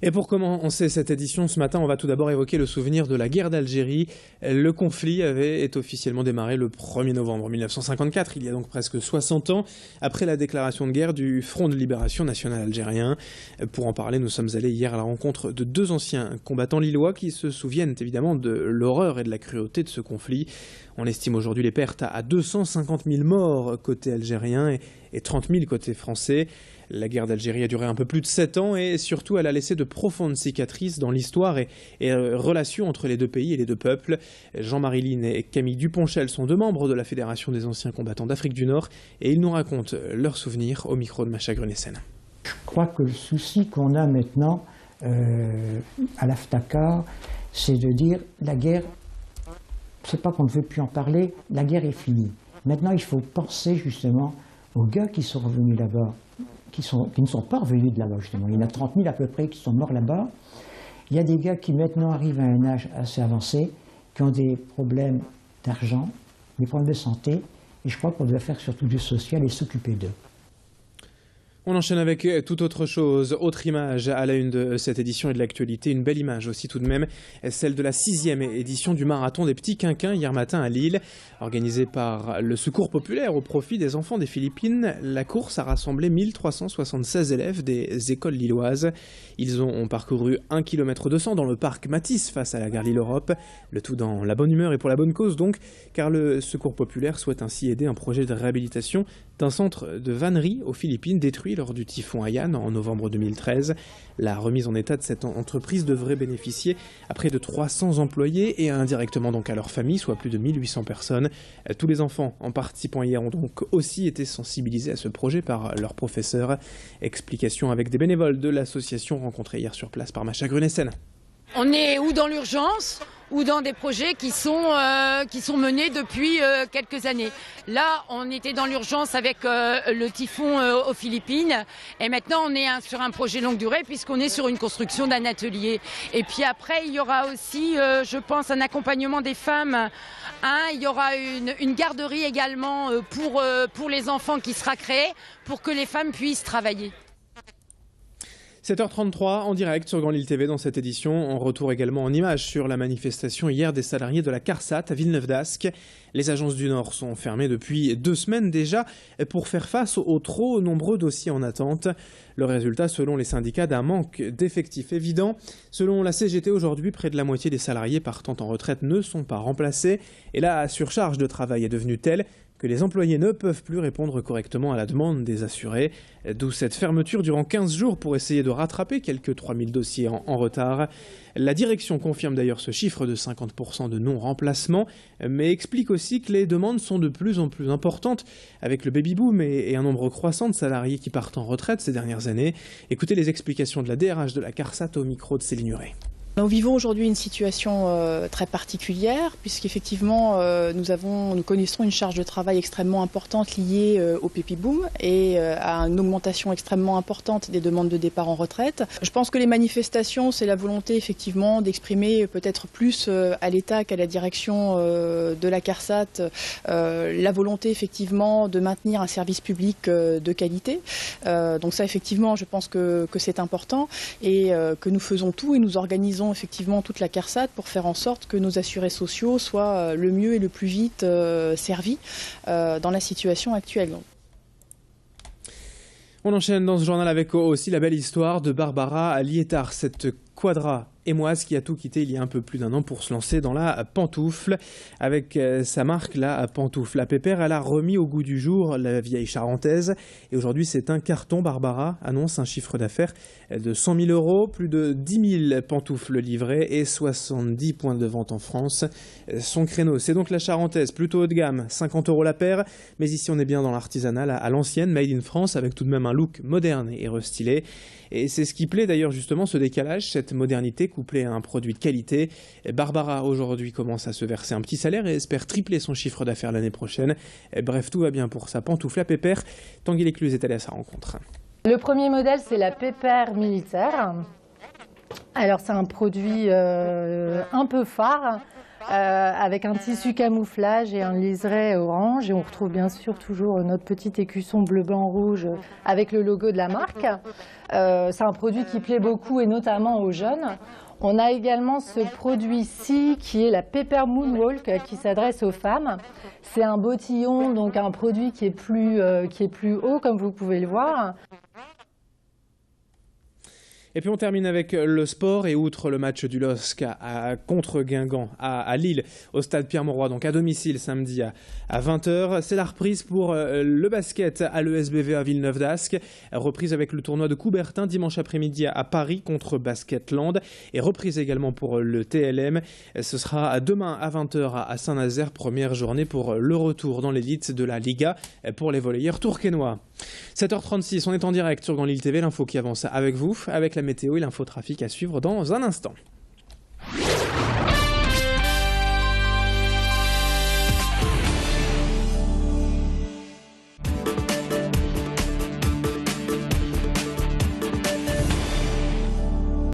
Et pour commencer cette édition ce matin, on va tout d'abord évoquer le souvenir de la guerre d'Algérie. Le conflit est officiellement démarré le 1er novembre 1954, il y a donc presque 60 ans, après la déclaration de guerre du Front de libération nationale algérien. Pour en parler, nous sommes allés hier à la rencontre de deux anciens combattants lillois qui se souviennent évidemment de l'horreur et de la cruauté de ce conflit. On estime aujourd'hui les pertes à 250 000 morts côté algérien et 30 000 côté français. La guerre d'Algérie a duré un peu plus de 7 ans et surtout elle a laissé de profondes cicatrices dans l'histoire et relations entre les deux pays et les deux peuples. Jean-Marie Line et Camille Duponchel sont deux membres de la Fédération des anciens combattants d'Afrique du Nord et ils nous racontent leurs souvenirs au micro de Macha Grunessen. Je crois que le souci qu'on a maintenant à l'AFTACA, c'est de dire la guerre, c'est pas qu'on ne veut plus en parler, la guerre est finie. Maintenant il faut penser justement aux gars qui sont revenus là-bas, qui ne sont pas revenus de là-bas justement. Il y en a 30 000 à peu près qui sont morts là-bas. Il y a des gars qui maintenant arrivent à un âge assez avancé, qui ont des problèmes d'argent, des problèmes de santé, et je crois qu'on doit faire surtout du social et s'occuper d'eux. On enchaîne avec toute autre chose, autre image à la une de cette édition et de l'actualité, une belle image aussi tout de même, celle de la 6e édition du marathon des petits quinquins hier matin à Lille. Organisée par le Secours populaire au profit des enfants des Philippines, la course a rassemblé 1376 élèves des écoles lilloises. Ils ont parcouru 1,2 km dans le parc Matisse face à la gare Lille-Europe, le tout dans la bonne humeur et pour la bonne cause donc, car le Secours populaire souhaite ainsi aider un projet de réhabilitation d'un centre de vannerie aux Philippines détruit lors du typhon Haiyan en novembre 2013. La remise en état de cette entreprise devrait bénéficier à près de 300 employés et indirectement donc à leurs familles, soit plus de 1800 personnes. Tous les enfants en participant hier ont donc aussi été sensibilisés à ce projet par leurs professeurs. Explication avec des bénévoles de l'association rencontrés hier sur place par Macha Grunessen. On est ou dans l'urgence ou dans des projets qui sont menés depuis quelques années. Là, on était dans l'urgence avec le typhon aux Philippines et maintenant on est sur un projet longue durée puisqu'on est sur une construction d'un atelier. Et puis après, il y aura aussi, je pense, un accompagnement des femmes. Il y aura une garderie également pour les enfants qui sera créée pour que les femmes puissent travailler. 7h33 en direct sur Grand Lille TV dans cette édition. On retourne également en images sur la manifestation hier des salariés de la CARSAT à Villeneuve-d'Ascq. Les agences du Nord sont fermées depuis 2 semaines déjà pour faire face aux trop nombreux dossiers en attente. Le résultat, selon les syndicats, d'un manque d'effectifs évident. Selon la CGT, aujourd'hui, près de la moitié des salariés partant en retraite ne sont pas remplacés. Et la surcharge de travail est devenue telle que les employés ne peuvent plus répondre correctement à la demande des assurés. D'où cette fermeture durant 15 jours pour essayer de rattraper quelques 3000 dossiers en retard. La direction confirme d'ailleurs ce chiffre de 50% de non-remplacement, mais explique aussi que les demandes sont de plus en plus importantes avec le baby-boom et un nombre croissant de salariés qui partent en retraite ces dernières années. Écoutez les explications de la DRH de la CARSAT au micro de Céline Huret. Nous vivons aujourd'hui une situation très particulière puisqu'effectivement nous connaissons une charge de travail extrêmement importante liée au baby boom et à une augmentation extrêmement importante des demandes de départ en retraite. Je pense que les manifestations, c'est la volonté effectivement d'exprimer peut-être plus à l'État qu'à la direction de la CARSAT la volonté effectivement de maintenir un service public de qualité. Donc ça effectivement je pense que c'est important et que nous faisons tout et nous organisons effectivement toute la CARSAT pour faire en sorte que nos assurés sociaux soient le mieux et le plus vite servis dans la situation actuelle. On enchaîne dans ce journal avec aussi la belle histoire de Barbara Liétard, cette quadra émoise qui a tout quitté il y a un peu plus d'1 an pour se lancer dans la pantoufle. Avec sa marque, la pantoufle à Pépère, elle a remis au goût du jour la vieille charentaise. Et aujourd'hui, c'est un carton. Barbara annonce un chiffre d'affaires de 100 000 €, plus de 10 000 pantoufles livrées et 70 points de vente en France. Son créneau, c'est donc la charentaise, plutôt haut de gamme, 50 € la paire. Mais ici, on est bien dans l'artisanal à l'ancienne, made in France, avec tout de même un look moderne et restylé. Et c'est ce qui plaît d'ailleurs justement, ce décalage, cette modernité couplée à un produit de qualité. Barbara aujourd'hui commence à se verser un petit salaire et espère tripler son chiffre d'affaires l'année prochaine. Bref, tout va bien pour sa pantoufle à Pépère. Tanguy Lécluse est allé à sa rencontre. Le premier modèle, c'est la Pépère militaire. Alors c'est un produit un peu phare. avec un tissu camouflage et un liseré orange. Et on retrouve bien sûr toujours notre petit écusson bleu, blanc, rouge avec le logo de la marque. C'est un produit qui plaît beaucoup et notamment aux jeunes. On a également ce produit-ci qui est la Pepper Moonwalk qui s'adresse aux femmes. C'est un bottillon, donc un produit qui est plus haut comme vous pouvez le voir. Et puis on termine avec le sport et outre le match du LOSC contre Guingamp à Lille au stade Pierre-Mauroy, donc à domicile samedi à 20h, c'est la reprise pour le basket à l'ESBV à Villeneuve d'Ascq, reprise avec le tournoi de Coubertin dimanche après-midi à Paris contre Basketland et reprise également pour le TLM. Ce sera demain à 20h à Saint-Nazaire, première journée pour le retour dans l'élite de la Liga pour les volleyeurs tourquenois. 7h36, on est en direct sur Grand Lille TV, l'info qui avance avec vous, avec la météo et l'infotrafic à suivre dans un instant.